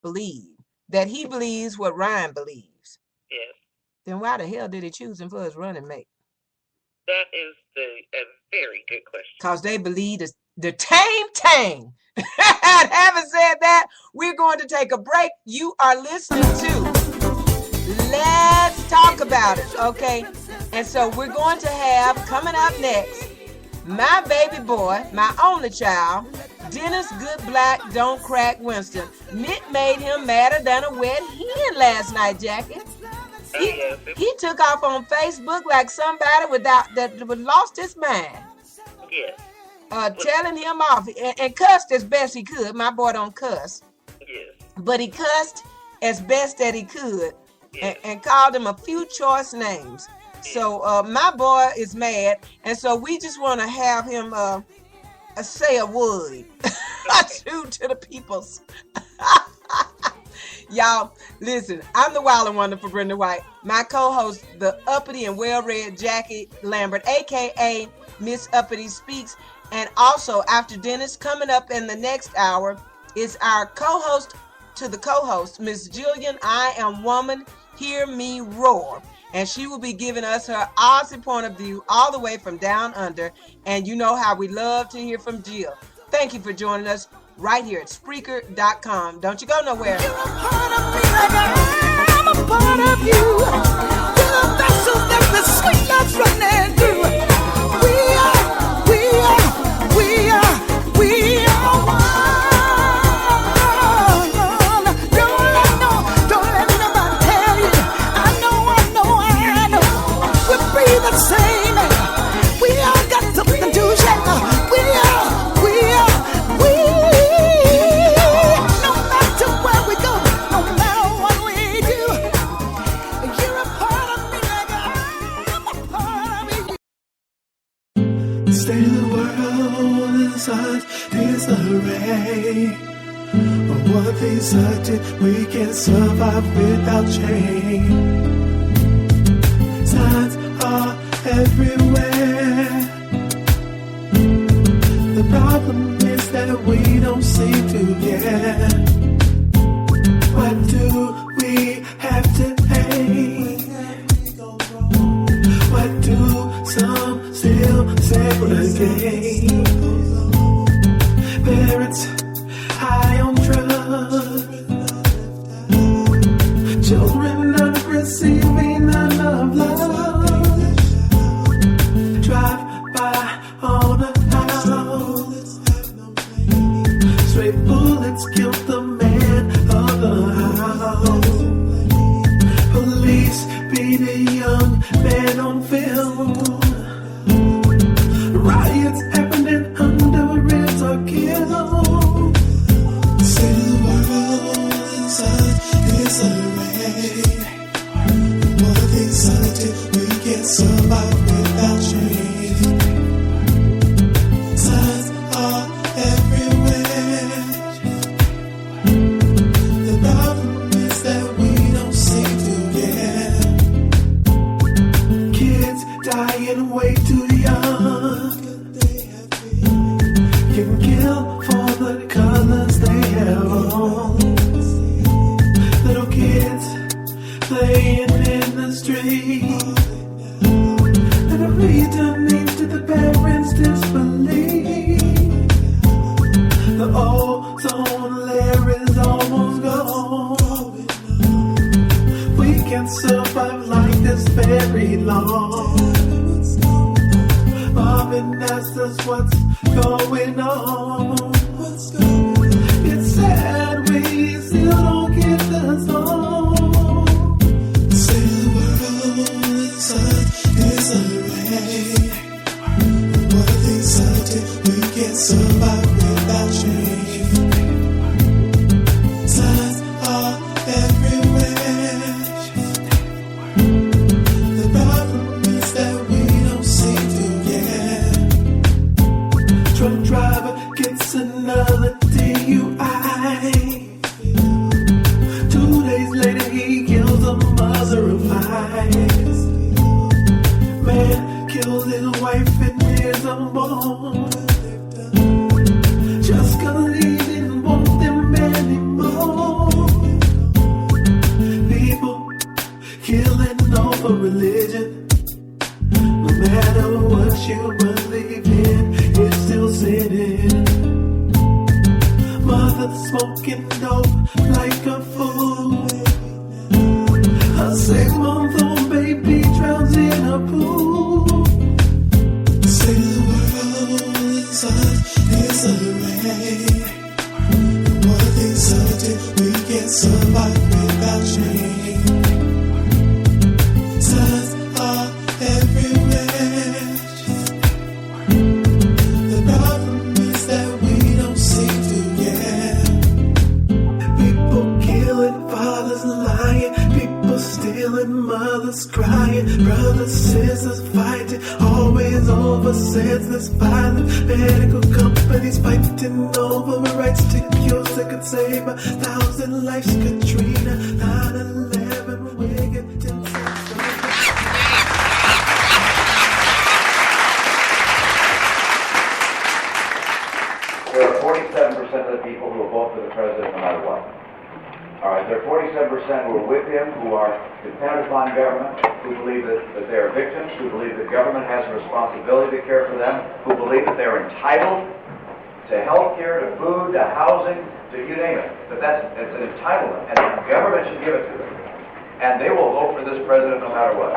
believe, that he believes what Ryan believes, Yes. then why the hell did he choose him for his running mate? That is a very good question. Because they believe the tang. Having said that, we're going to take a break. You are listening to Let's Talk About It, okay? And so we're going to have, coming up next, my baby boy, my only child, Dennis Good Black Don't Crack Winston. MITT made him madder than a wet hen last night, Jackie. He took off on Facebook like somebody that lost his mind. Yes. Telling him off and cussed as best he could. My boy don't cuss. Yes. But he cussed as best that he could. Yes. And called him a few choice names. Yes. So my boy is mad, and so we just want to have him say a word to the peoples. Y'all, listen, I'm the wild and wonderful Brenda White. My co-host, the uppity and well-read Jackie Lambert, a.k.a. Miss Uppity Speaks. And also, after Dennis, coming up in the next hour is our co-host to the co-host, Miss Jillian, I Am Woman, Hear Me Roar. And she will be giving us her Aussie point of view all the way from down under. And you know how we love to hear from Jill. Thank you for joining us right here at Spreaker.com. Don't you go nowhere. You're a part of me like I'm a part of you. You're a vessel that the sweet love's running through. We are one. Don't let nobody tell you. I know. We breathe the same. We all got something to share. We no matter where we go, no matter what we do, you're a part of me like I'm a part of you. Stay the world in such disarray. One thing certain, we can survive without change. Signs are everywhere. The problem is that we don't seem to get. What do we have to pay? What do some still segregate? Parents high on drugs, children not receiving enough love. Drive by on a house, straight bullets killed the man of the house. Police beat a young man on film. Riots happening under reds or killed. Say the world in such disarray. One thing certain, we can't survive without change. Signs are everywhere. The problem is that we don't seem to get. Kids dying way too young. Can kill for the colors they have on. Little kids playing in the street. And a returning to the parents' disbelief. The ozone layer is almost gone. We can't survive like this very long. Marvin asked us what's going on. It's sad we still don't get the song. Say the world in such disarray. One thing certain, we can't survive without change. Signs are everywhere. The problem is that we don't seem to get. Truck driver gets an like a fool. A 6-month-old baby drowns in a pool. Say the world is such disarray. What things certain, we can't survive without change. Signs are everywhere. The problem is that we don't seem to care. People killing, fathers lying, people stealing, mothers crying, brothers, sisters fighting, always over senseless violence. Medical companies fighting over rights to cures that could save 1,000 lives. Katrina, 9/11, Wigan, There are 47% of the people who will vote for the president no matter what. All right, there are 47% who are with him, who are dependent upon government, who believe that they are victims, who believe that government has a responsibility to care for them, who believe that they're entitled to health care, to food, to housing, to you name it. That it's an entitlement, and the government should give it to them. And they will vote for this president no matter what.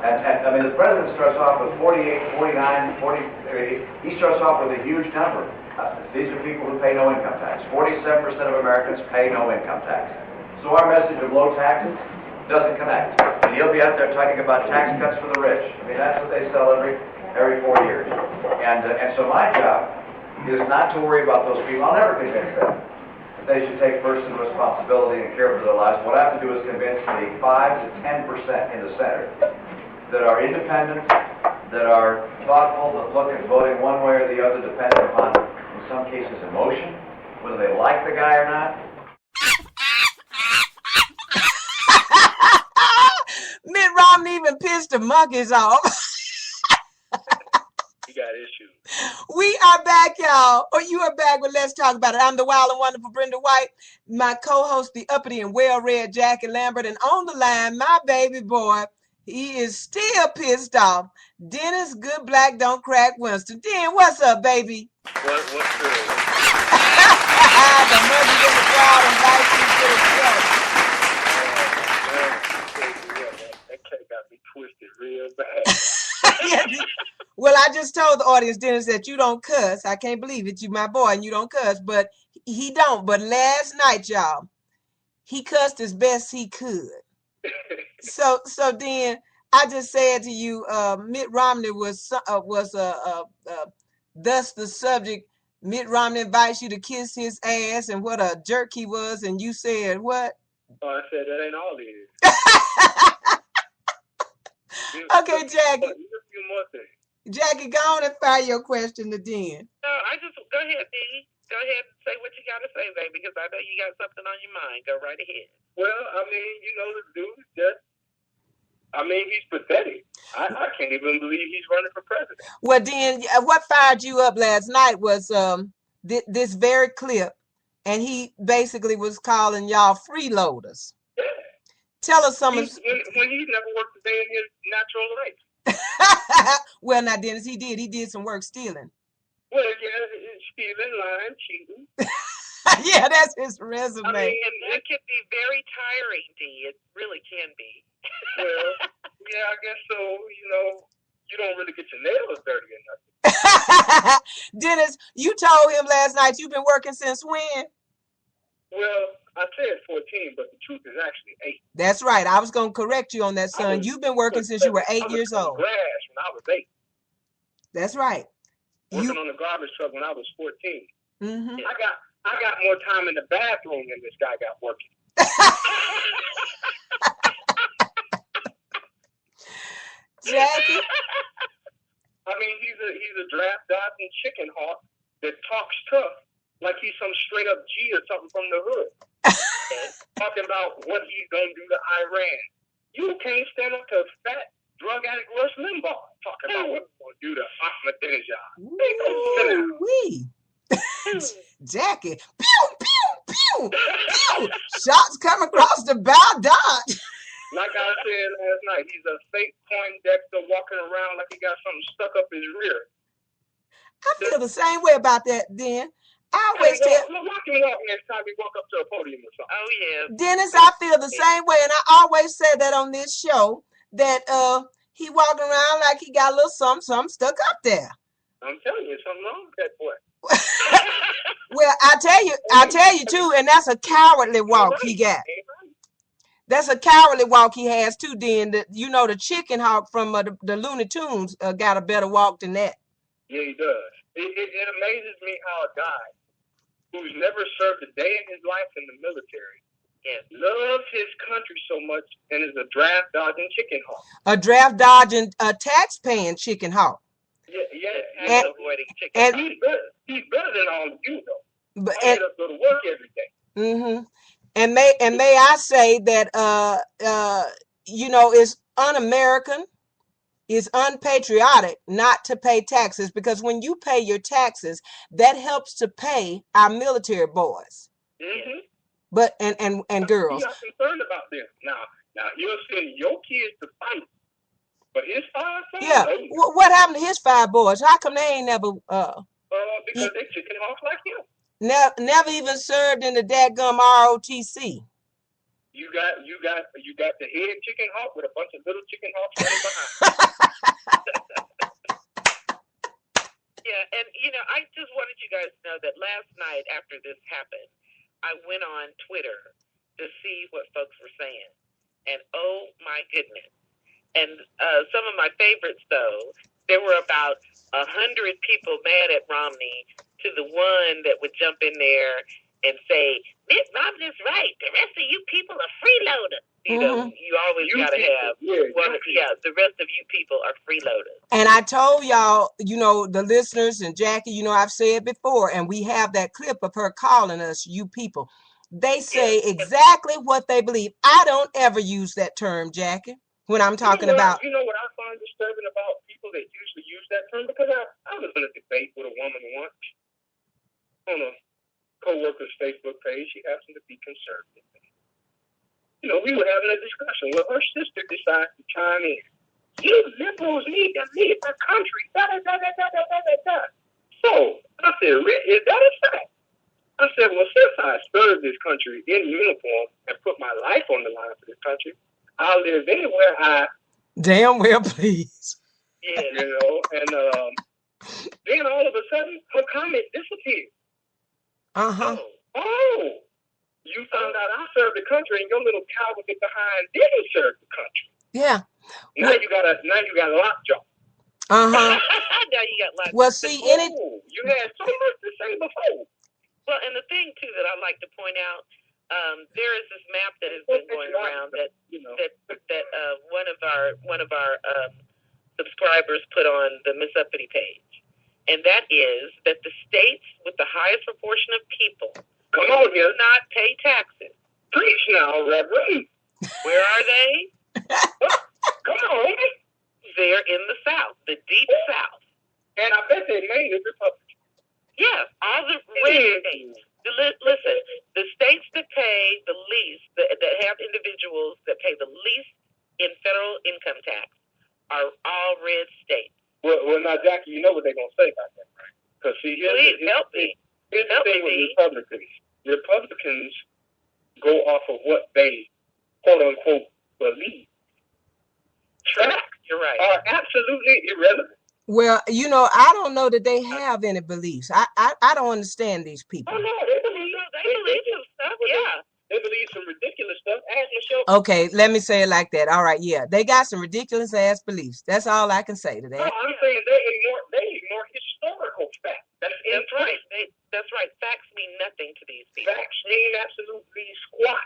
And I mean, the president starts off with 48, 49, 40, he starts off with a huge number. These are people who pay no income tax. 47% of Americans pay no income tax. So our message of low taxes doesn't connect. And he'll be out there talking about tax cuts for the rich. I mean, that's what they sell every 4 years. And so my job is not to worry about those people. I'll never convince them that they should take personal responsibility and care for their lives. What I have to do is convince the 5 to 10% in the Senate that are independent, that are thoughtful, that look at voting one way or the other depending upon, in some cases, emotion, whether they like the guy or not. Mitt Romney even pissed the monkeys off. You got issues. We are back, y'all. Or you are back with Let's Talk About It. I'm the wild and wonderful Brenda White. My co-host, the uppity and well-read Jackie Lambert. And on the line, my baby boy, he is still pissed off. Dennis Good Black Don't Crack Winston. Den, what's up, baby? What's good? The mothers in the crowd invite you to the show. That cake got me twisted real bad. Well, I just told the audience, Dennis, that you don't cuss. I can't believe it. You my boy, and you don't cuss, but he don't. But last night, y'all, he cussed as best he could. So then I just said to you, Mitt Romney was thus the subject. Mitt Romney invites you to kiss his ass, and what a jerk he was, and you said what? Oh, I said that ain't all it is. Okay, Jackie. A few more things. Jackie, go on and fire your question to Den. No, I just go ahead, D. Go ahead and say what you got to say, baby, because I know you got something on your mind. Go right ahead. Well, I mean, the dude just, he's pathetic. I can't even believe he's running for president. Well, Den, what fired you up last night was this very clip, and he basically was calling y'all freeloaders. Yeah. Tell us some when he's never worked a day in his natural life. Well, now, Dennis, he did. He did some work stealing. Well, yeah, stealing, lying, cheating. Yeah, that's his resume. I mean, and it can be very tiring, D. It really can be. Well, yeah, I guess so. You don't really get your nails dirty or nothing. Dennis, you told him last night you've been working since when? Well, I said 14, but the truth is actually 8. That's right. I was going to correct you on that, son. You've been working since you were 8 years old. Grass when I was 8. That's right. Working on the garbage truck when I was 14. Mm-hmm. I got more time in the bathroom than this guy got working. Jackie. I mean, he's a draft dodging chicken hawk that talks tough like he's some straight up G or something from the hood. Talking about what he's gonna do to Iran. You can't stand up to fat drug addict Rush Limbaugh talking about what he's gonna do to Ahmadinejad. Wee. Jackie. Pew, pew, pew, pew. Shots come across the bow dodge. Like I said last night, he's a fake Poindexter walking around like he got something stuck up his rear. I feel the same way about that, then. I always tell Watch him walk next time he walk up to a podium or something. Oh yeah. Dennis, I feel the same way, and I always say that on this show that he walking around like he got a little something stuck up there. I'm telling you, something wrong with that boy. Well, I tell you too, and that's a cowardly walk he got. That's a cowardly walk he has too. Then the chicken hawk from the Looney Tunes got a better walk than that. Yeah, he does. It amazes me how a guy who's never served a day in his life in the military loves his country so much and is a draft dodging chicken hawk. A draft dodging, tax paying chicken hawk. Yeah. Avoiding chicken. And he's better than all of you though. but I get up to go to work every day. mm-hmm. And may I say that it's un-American, is unpatriotic not to pay taxes, because when you pay your taxes, that helps to pay our military boys. Mm-hmm. But and girls. You're not concerned about this. Now he'll send your kids to fight, but his 5 sons. Yeah. What happened to his 5 boys? How come they ain't never because they chicken hawks like him. never even served in the dadgum ROTC? You got the head chicken hawk with a bunch of little chicken hawks running behind. Yeah, and I just wanted you guys to know that last night after this happened, I went on Twitter to see what folks were saying, and oh my goodness! And some of my favorites, though, there were about 100 people mad at Romney to the one that would jump in there and say, Mitt Romney's right. The rest of you people are freeloaders. You always got to have the rest of you people are freeloaders. And I told y'all, the listeners and Jackie, I've said before, and we have that clip of her calling us you people. They say exactly what they believe. I don't ever use that term, Jackie, when I'm talking about. You know what I find disturbing about people that usually use that term? Because I was in a debate with a woman once on a co-worker's Facebook page. She happened to be conservative. We were having a discussion. Well, her sister decides to chime in. You liberals need to leave the country. So I said, is that a fact? I said, well, since I served this country in uniform and put my life on the line for this country, I'll live anywhere I damn well please. Yeah, and then all of a sudden her comment disappeared. Oh, you found out I served the country and your little coward behind didn't serve the country. Yeah. Now you got a lockjaw. Now you got lockjaw. Well, see, you had so much to say before. Well, and the thing too that I'd like to point out, there is this map that has been going around that one of our subscribers put on the Miss Uppity page, and that is that the states with the highest proportion of people do not pay taxes. Preach now, Reverend. Where are they? Come on. They're in the South, the deep South. And I bet they made it Republican. Yeah, all the red states. Listen, the states that pay the least, that have individuals that pay the least in federal income tax, are all red states. Well, now, Jackie, you know what they're going to say about that, right? Because please help me. Here's the thing with Republicans. Republicans go off of what they, quote unquote, believe. Facts are absolutely irrelevant. Well, I don't know that they have any beliefs. I don't understand these people. Oh, no, they believe some stuff, yeah. They believe some ridiculous stuff. Ask Michelle. Okay, let me say it like that. All right, yeah. They got some ridiculous ass beliefs. That's all I can say to that. No, I'm saying they ignore historical facts. That's right. That's right. Facts mean nothing to these people. Facts mean absolutely squat.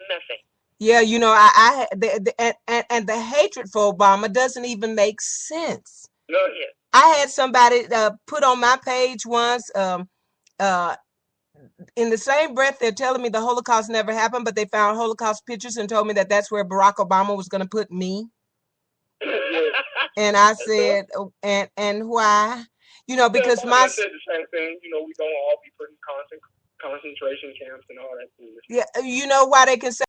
Nothing. Yeah, and the hatred for Obama doesn't even make sense. No, yeah. I had somebody put on my page once, in the same breath, they're telling me the Holocaust never happened, but they found Holocaust pictures and told me that that's where Barack Obama was going to put me. And I said, and why? Because I said the same thing. We're going to all be put in concentration camps and all that. Yeah, why they can say